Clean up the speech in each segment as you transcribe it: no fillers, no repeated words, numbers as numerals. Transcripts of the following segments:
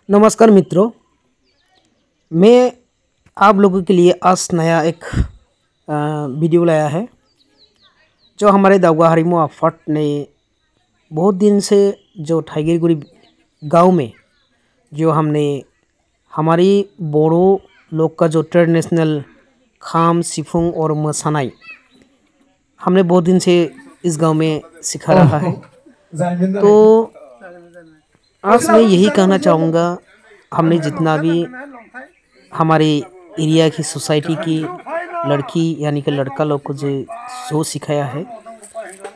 नमस्कार मित्रों, मैं आप लोगों के लिए आज नया एक वीडियो लाया है। जो हमारे दावगा हारिमु आफाद ने बहुत दिन से जो टाइगरगुड़ी गांव में जो हमने हमारी बोरो लोग का जो ट्रेडिशनल खाम सिफुं और मसानाई हमने बहुत दिन से इस गांव में सिखा रहा है। तो आज मैं यही कहना चाहूँगा, हमने जितना भी हमारे एरिया की सोसाइटी की लड़की यानी कि लड़का लोग को जो सिखाया है,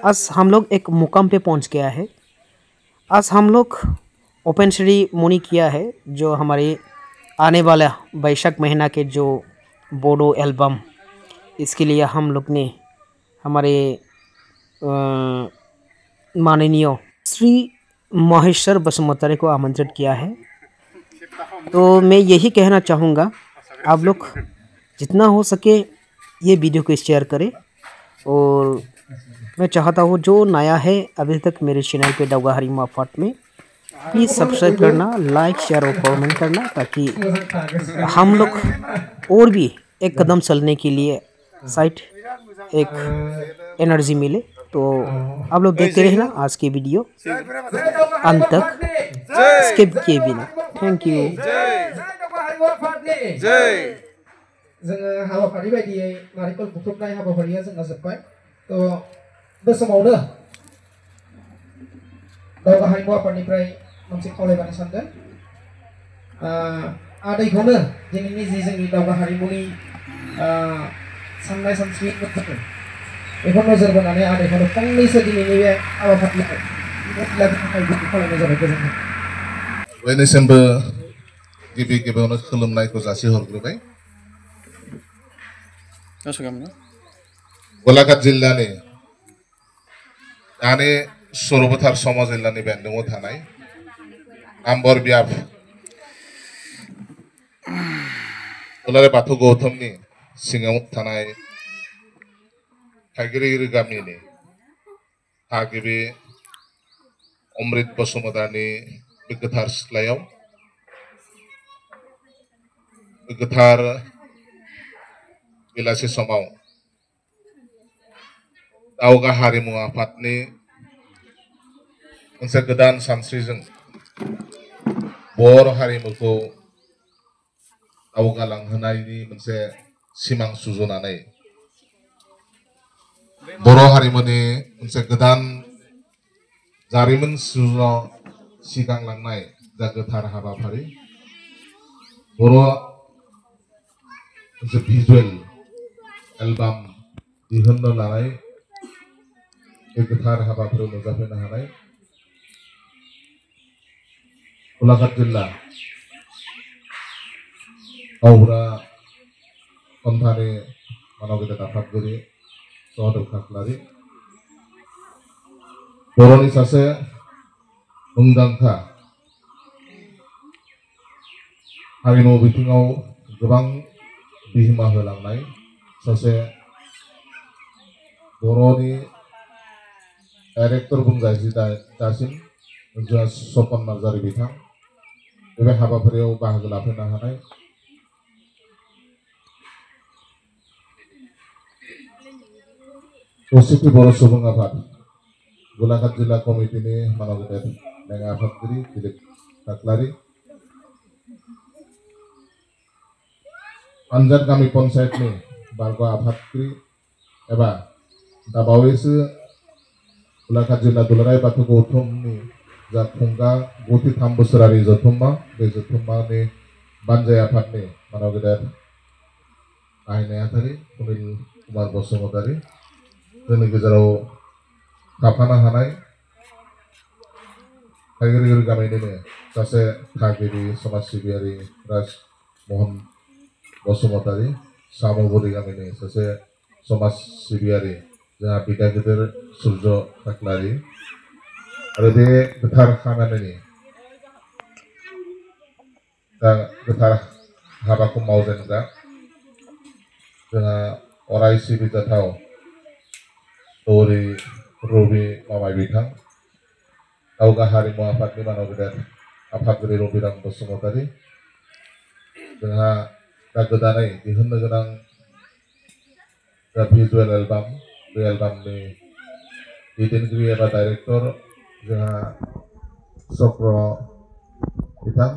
आज हम लोग एक मुकाम पे पहुंच गया है। आज हम लोग ओपन सेरेमनी किया है, जो हमारे आने वाला बैशाख महीना के जो बोडो एल्बम, इसके लिए हम लोग ने हमारे माननीय श्री महेश्वर बसुमतारी को आमंत्रित किया है। तो मैं यही कहना चाहूँगा, आप लोग जितना हो सके ये वीडियो को शेयर करें। और मैं चाहता हूँ जो नया है अभी तक मेरे चैनल पे दावगा हारिमु आफाद में, प्लीज़ सब्सक्राइब करना, लाइक शेयर और कमेंट करना, ताकि हम लोग और भी एक कदम चलने के लिए साइड एक एनर्जी मिले। तो आप लोग देखते रहना आज की वीडियो अंत तक स्किप किए बिना। Thank you. जोङो हाबाफारि बायदियै नारिखल बुख्रुबनाय हाबाफारिया जोंना जोब्बाय। बे समावनो दावगा हारिमु आफादनिफ्राय मोनसे खावलायबानो सानदों, आदैखौनो दिनैनि जि जोंनि दावगा हारिमुनि साननाय सानस्रि बेखौ नोजोर बोनानै आदैखौनो फंनैसो दिनैनि बे हाबाफारियाव खावलायनाय जाबाय। गोजोन्थों। बयनिसिमबो गिबि गिबियावनो खुलुमनायखौ जासिहरग्रोबाय। गलाघाट जिल्लानि दानि सरबथार समा जिल्लानि बेन्दोङाव थानाय आम्बर बियाब दुलाराय बाथौ गौतमनि सिङाव थानाय टाइगरगुड़ी गामिनि थागिबि अमृत बसुमतारीनि बे गोथार सिथ्लायाव गोथार बेलासि समाव दावगा हारिमु आफादनि मोनसे गोदान सानस्रिजों बर' हारिमुखौ दावगालांहोनायनि मोनसे सिमां सुजुनानै बर' हारिमुनि मोनसे गोदान जारिमिन सुजुनो सिगांलांनाय जा गोथार हाबाफारि बर' मोनसे भिजुएल एल्बाम दिहुननो लानाय बे गोथार हाबाफारियाव नुजाफैनो हानाय गलाघाट जिल्ला गावबुरा पन्थानि मानव गेदेर आफादगिरि सहदेव खाख्लारि, बर'नि सासे मुंदांखा हारिमु बिथिङाव गोबां बिहोमा होलांनाय सासे बर'नि डाइरेक्टर बुंजायो दासिम जोंहा सपन नार्जारी बिथां बे हाबाफारियाव बाहागो लाफैनो हानाय खौसेथि बर' सुबुं आफाद गलाघाट जिल्ला कमिटिनि मानव गेदेर लेङाइ आफादगिरि दिलीप खाख्लारि, आनजाद गामि पन्चायतनि बारग' आफादगिरि एबा दाबावैसो गलाघाट जिल्ला दुलाराय बाथौ गौतमनि जा खुंगा 53 बोसोरारि जथुम्मा, बे जथुम्मानि बानजाय आफादनि मानव गेदेर गाहाय नेहाथारि सुनिल कुमार बसुमतारी, जोंनि गेजेराव थाफानो हानाय टाइगरगुड़ी गामिनिनो सासे थागिबि समाज सिबियारि राजमोहन बसुमतारी, सामुगुरि गामिनि सासे समाज सिबियारि जोंहा बिदा गिदिर सूर्य खाख्लारि, आरो बे गोथार खामानिनि गोथार हाबाखौ मावजेनग्रा जोंहा अराय सिबिजाथाव दौरि रबि मामाय बिथां, दावगा हारिमु आफादनि मानव गेदेर आफादगिरि रबिराम बसुमतारी जोंहा दा गोदानै दिहुननो गोनां दा भिजुएल एलबाम बे एलबामनि दैदेनगिरि एबा डाइरेक्टर जोंहा चक्र बिथां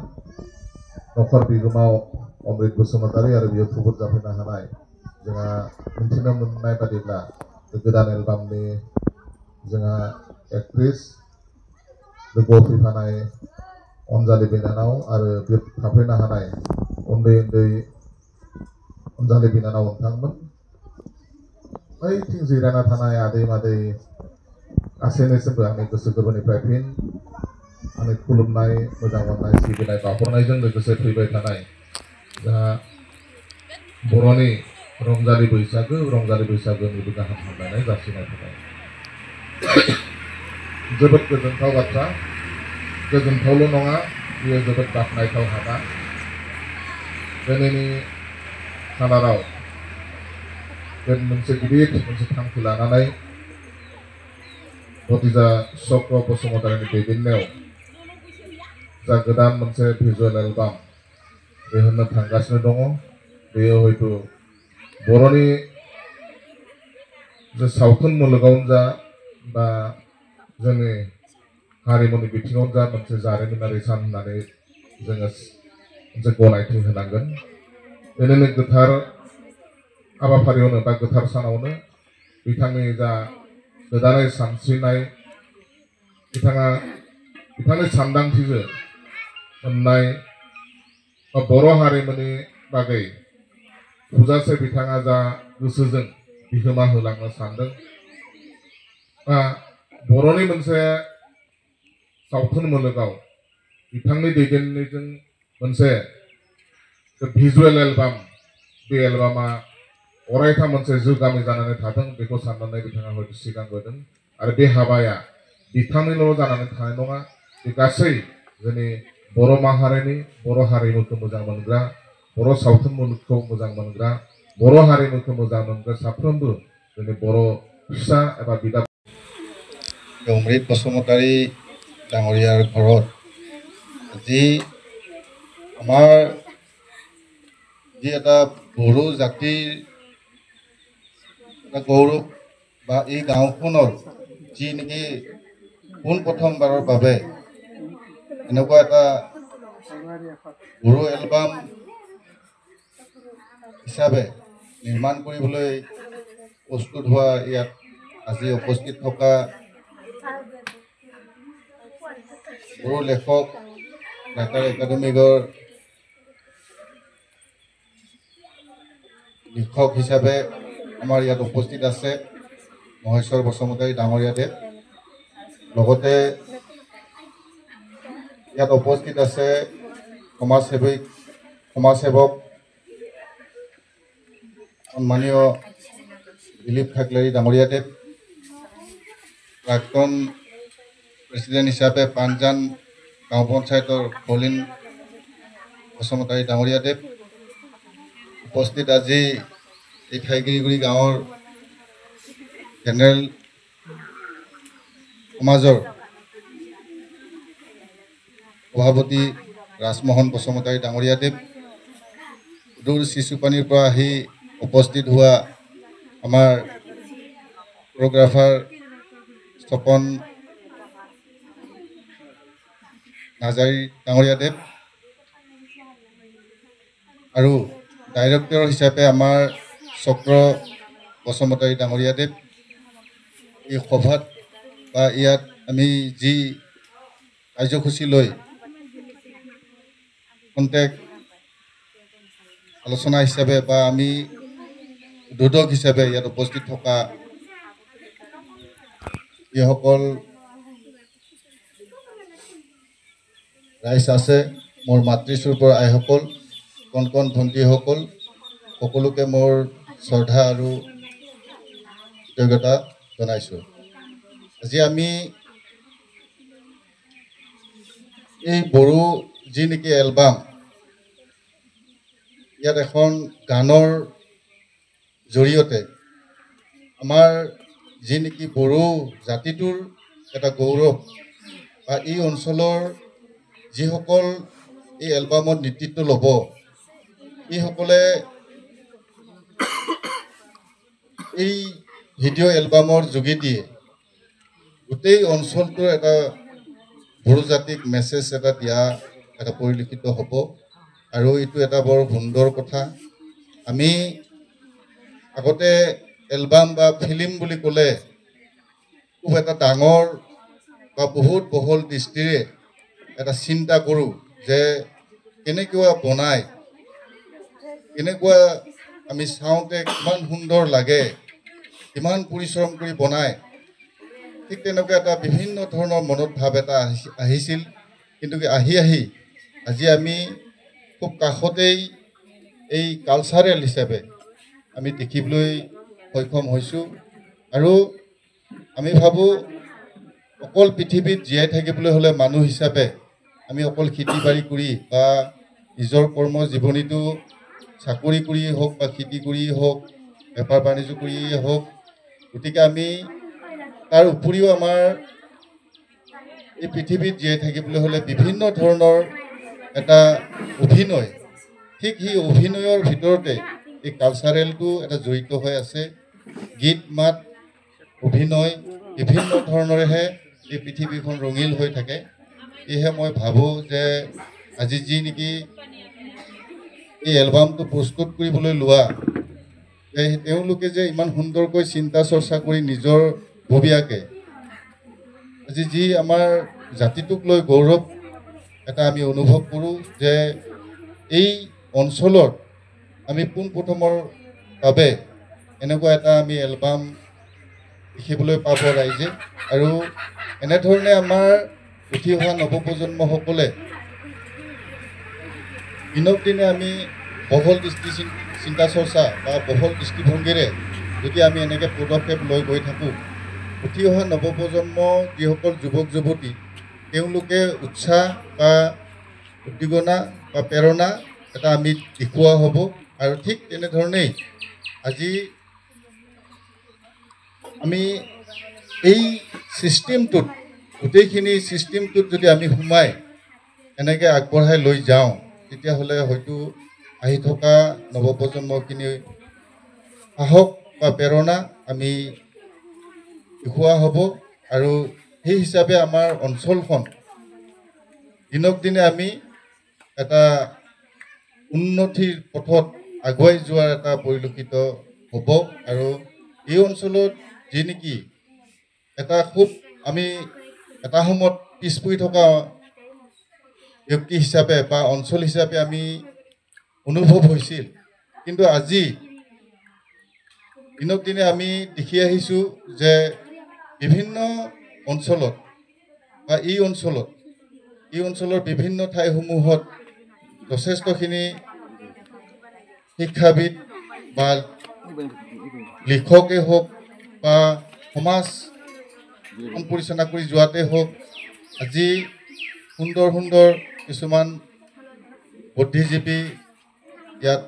नखर बिगोमा अमृत बसुमतारी आरो बियो थुबुर जाफैनो हानाय जोंहा मिन्थिनो मोननाय बादिब्ला बे गोदान एलबामनि जोंहा एक्ट्रिस लोगोआव फैफानाय अनजालि बिनानाव आरो बे थाफैनो हानाय उन्दै उन्दै अनजालि बिनानाव नोंथांमोन बैथिं जिरायना थानाय आदै मादै गासैनिसिमबो आंनि गोसो गोरबोनिफ्राय फिन आंनि खुलुमनाय मोजां मोननाय सिबिनाय बावहरनायजों लोगोसे फैबाय थानाय जोंहा बर'नि रंजालि बैसागोनिबो गाहाम हामलायनाय जासिनाय थाबाय जोबोद गोजोनथाव बाथ्रा गोजोनथावल' नङा बेयो जोबोद बाख्नायथाव हाबा दिनैनि खानाराव बे मोनसे गिदिर मोनसे थांखि लानानै भतिजा चक्र बसुमतारीनि दैदेननायाव जा गोदान मोनसे भिजुएल एलबाम दिहुननो थांगासिनो दङ बेयो हयथ' बर'नि जे सावथुन मुलुगावनो जा बा जोंनि हारिमुनि बिथिङावनो जा मोनसे जारिमिनारि सान होननानै जोङो मोनसे गनायथि होनांगोन दिनैनि गोथार हाबाफारियावनो बा गोथार सानावनो बिथांनि जा गोदानै सानस्रिनाय बिथांनि सानदांथिजों मोननाय बर' हारिमुनि बागै थोजासे बिथाङा जा गोसोजों बिहोमा होलांनो सानदों बा बर'नि मोनसे सावथुन मुलुगाव बिथांनि दैदेननायजों मोनसे भिजुएल एलबाम बे एलबामा अरायथा मोनसे जौगामि जानानै थाथों बेखौ साननानै बिथाङा हयथ' सिगांबोदों आरो बे हाबाया बिथांनिल' जानानै थानाय नङा बे गासै जोंनि बर' माहारिनि बर' हारिमुखौ मोजां मोनग्रा बर' सावथुन मुलुगखौ मोजां मोनग्रा बर' हारिमुखौ मोजां मोनग्रा साफ्रोमबो जोंनि बर' फिसा एबा बिदा অমৃত বসুমতাৰী ডাঙৰীয়াৰ ঘৰত আজি আমাৰ যি এটা বড়ো জাতিৰ এটা গৌৰৱ বা এই গাঁওখনৰ যি নেকি পোনপ্ৰথমবাৰৰ বাবে এনেকুৱা এটা বড়ো এলবাম হিচাপে নিৰ্মাণ কৰিবলৈ প্ৰস্তুত হোৱা ইয়াত আজি উপস্থিত থকা বড়ো লেখক ৰাইটাৰ একাডেমিকৰ লিখক হিচাপে আমাৰ ইয়াত উপস্থিত আছে মহেশ্বৰ বসুমতাৰী ডাঙৰীয়াদেৱ লগতে ইয়াত উপস্থিত আছে সমাজসেৱক সন্মানীয় দিলীপ ঠাকলাৰী ডাঙৰীয়াদেৱ প্ৰাক্তন প্ৰেচিডেণ্ট হিচাপে পাঞ্জান গাঁও পঞ্চায়তৰ কলিন বসুমতাৰী ডাঙৰীয়াদেৱ উপস্থিত আজি এই ঠাইগিৰিগুৰি গাঁৱৰ জেনেৰেল সমাজৰ সভাপতি ৰাজমোহন বসুমতাৰী ডাঙৰীয়াদেৱ দূৰ চিচুপানীৰ পৰা আহি উপস্থিত হোৱা আমাৰ কোৰিঅ'গ্ৰাফাৰ স্তপন নাৰ্জাৰী ডাঙৰীয়াদেৱ আৰু ডাইৰেক্টৰ হিচাপে আমাৰ চক্ৰ বসুমতাৰী ডাঙৰীয়াদেৱ এই সভাত বা ইয়াত আমি যি কাৰ্যসূচী লৈ কণ্টেক্ট আলোচনা হিচাপে বা আমি উদ্বোধক হিচাপে ইয়াত উপস্থিত থকা যিসকল ৰাইজ আছে মোৰ মাতৃস্বৰূপৰ আইসকল কণ কণ ভণ্টিসকল সকলোকে মোৰ শ্ৰদ্ধা আৰু কৃতজ্ঞতা জনাইছোঁ আজি আমি এই বড়ো যি নেকি এলবাম ইয়াত এখন গানৰ জৰিয়তে আমাৰ যি নেকি বড়ো জাতিটোৰ এটা গৌৰৱ বা এই অঞ্চলৰ যিসকল এই এলবামত নেতৃত্ব ল'ব এইসকলে এই ভিডিঅ' এলবামৰ যোগেদিয়ে গোটেই অঞ্চলটোৰ এটা বড়ো জাতিক মেছেজ এটা দিয়া এটা পৰিলক্ষিত হ'ব আৰু এইটো এটা বৰ সুন্দৰ কথা আমি আগতে এলবাম বা ফিল্ম বুলি ক'লে খুব এটা ডাঙৰ বা বহুত বহল দৃষ্টিৰে এটা চিন্তা কৰোঁ যে কেনেকুৱা বনায় কেনেকুৱা আমি চাওঁতে কিমান সুন্দৰ লাগে কিমান পৰিশ্ৰম কৰি বনায় ঠিক তেনেকুৱা এটা বিভিন্ন ধৰণৰ মনত ভাৱ এটা আহিছিল কিন্তু আহি আজি আমি খুব কাষতেই এই কালচাৰেল হিচাপে আমি দেখিবলৈ সক্ষম হৈছোঁ আৰু আমি ভাবোঁ অকল পৃথিৱীত জীয়াই থাকিবলৈ হ'লে মানুহ হিচাপে আমি অকল খেতি বাৰী কৰি বা নিজৰ কৰ্ম জীৱনীটো চাকৰি কৰিয়েই হওক বা খেতি কৰিয়েই হওক বেপাৰ বাণিজ্য কৰিয়েই হওক গতিকে আমি তাৰ উপৰিও আমাৰ এই পৃথিৱীত জীয়াই থাকিবলৈ হ'লে বিভিন্ন ধৰণৰ এটা অভিনয় ঠিক সেই অভিনয়ৰ ভিতৰতে এই কালচাৰেলটো এটা জড়িত হৈ আছে গীত মাত অভিনয় বিভিন্ন ধৰণৰেহে এই পৃথিৱীখন ৰঙীন হৈ থাকে সেয়েহে মই ভাবোঁ যে আজি যি নেকি এই এলবামটো প্ৰস্তুত কৰিবলৈ লোৱা তেওঁলোকে যে ইমান সুন্দৰকৈ চিন্তা চৰ্চা কৰি নিজৰ ববীয়াকে আজি যি আমাৰ জাতিটোক লৈ গৌৰৱ এটা আমি অনুভৱ কৰোঁ যে এই অঞ্চলত আমি পোনপ্ৰথমৰ বাবে এনেকুৱা এটা আমি এলবাম দেখিবলৈ পাব ৰাইজে আৰু এনেধৰণে আমাৰ উঠি অহা নৱপ্ৰজন্মসকলে দিনক দিনে আমি বহল চিন্তা চৰ্চা বা বহল দৃষ্টিভংগীৰে যদি আমি এনেকৈ পদক্ষেপ লৈ গৈ থাকোঁ উঠি অহা নৱপ্ৰজন্ম যিসকল যুৱক যুৱতী তেওঁলোকে উৎসাহ বা উদ্দীপনা বা প্ৰেৰণা এটা আমি দেখুওৱা হ'ব আৰু ঠিক তেনেধৰণেই আজি আমি এই ছিষ্টেমটোত গোটেইখিনি ছিষ্টেমটোত যদি আমি সোমাই এনেকৈ আগবঢ়াই লৈ যাওঁ তেতিয়াহ'লে হয়তো আহি থকা নৱপ্ৰজন্মখিনি সাহস বা প্ৰেৰণা আমি দেখুওৱা হ'ব আৰু সেই হিচাপে আমাৰ অঞ্চলখন দিনক দিনে আমি এটা উন্নতিৰ পথত আগুৱাই যোৱাৰ এটা পৰিলক্ষিত হ'ব আৰু এই অঞ্চলত যি নেকি এটা খুব আমি এটা সময়ত পিছ পৰি থকা ব্যক্তি হিচাপে বা অঞ্চল হিচাপে আমি অনুভৱ হৈছিল কিন্তু আজি দিনক দিনে আমি দেখি আহিছোঁ যে বিভিন্ন অঞ্চলত বা এই অঞ্চলৰ বিভিন্ন ঠাইসমূহত যথেষ্টখিনি শিক্ষাবিদ বা লিখকেই হওক বা সমাজ পৰিচালনা কৰি যোৱাতে হওক আজি সুন্দৰ সুন্দৰ কিছুমান বুদ্ধিজীৱী ইয়াত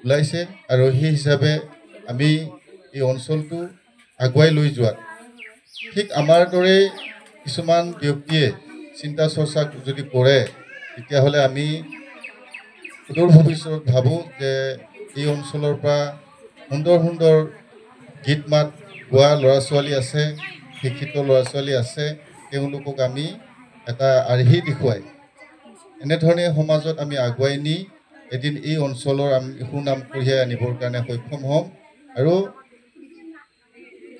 ওলাইছে আৰু সেই হিচাপে আমি এই অঞ্চলটো আগুৱাই লৈ যোৱাত ঠিক আমাৰ দৰে কিছুমান ব্যক্তিয়ে চিন্তা চৰ্চা যদি কৰে তেতিয়াহ'লে আমি সুদূৰ ভৱিষ্যত ভাবোঁ যে এই অঞ্চলৰ পৰা সুন্দৰ সুন্দৰ গীত মাত গোৱা ল'ৰা ছোৱালী আছে শিক্ষিত ল'ৰা ছোৱালী আছে তেওঁলোকক আমি এটা আৰ্হি দেখুৱাই এনেধৰণে সমাজত আমি আগুৱাই নি এদিন এই অঞ্চলৰ আমি সুনাম কঢ়িয়াই আনিবৰ কাৰণে সক্ষম হ'ম আৰু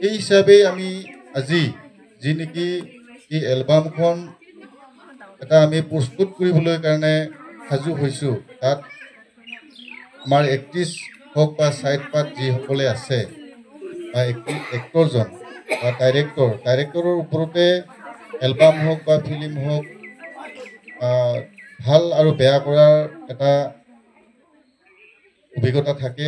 এই হিচাপে আমি আজি যি নেকি এই এলবামখন এটা আমি প্ৰস্তুত কৰিবলৈ কাৰণে সাজু হৈছোঁ তাত আমাৰ এক্ট্ৰেছ হওক বা ছাইড পাৰ্ট যিসকলে আছে বা এক্টৰজন বা ডাইৰেক্টৰৰ ওপৰতে এলবাম হওক বা ফিল্ম হওক ভাল আৰু বেয়া কৰাৰ এটা অভিজ্ঞতা থাকে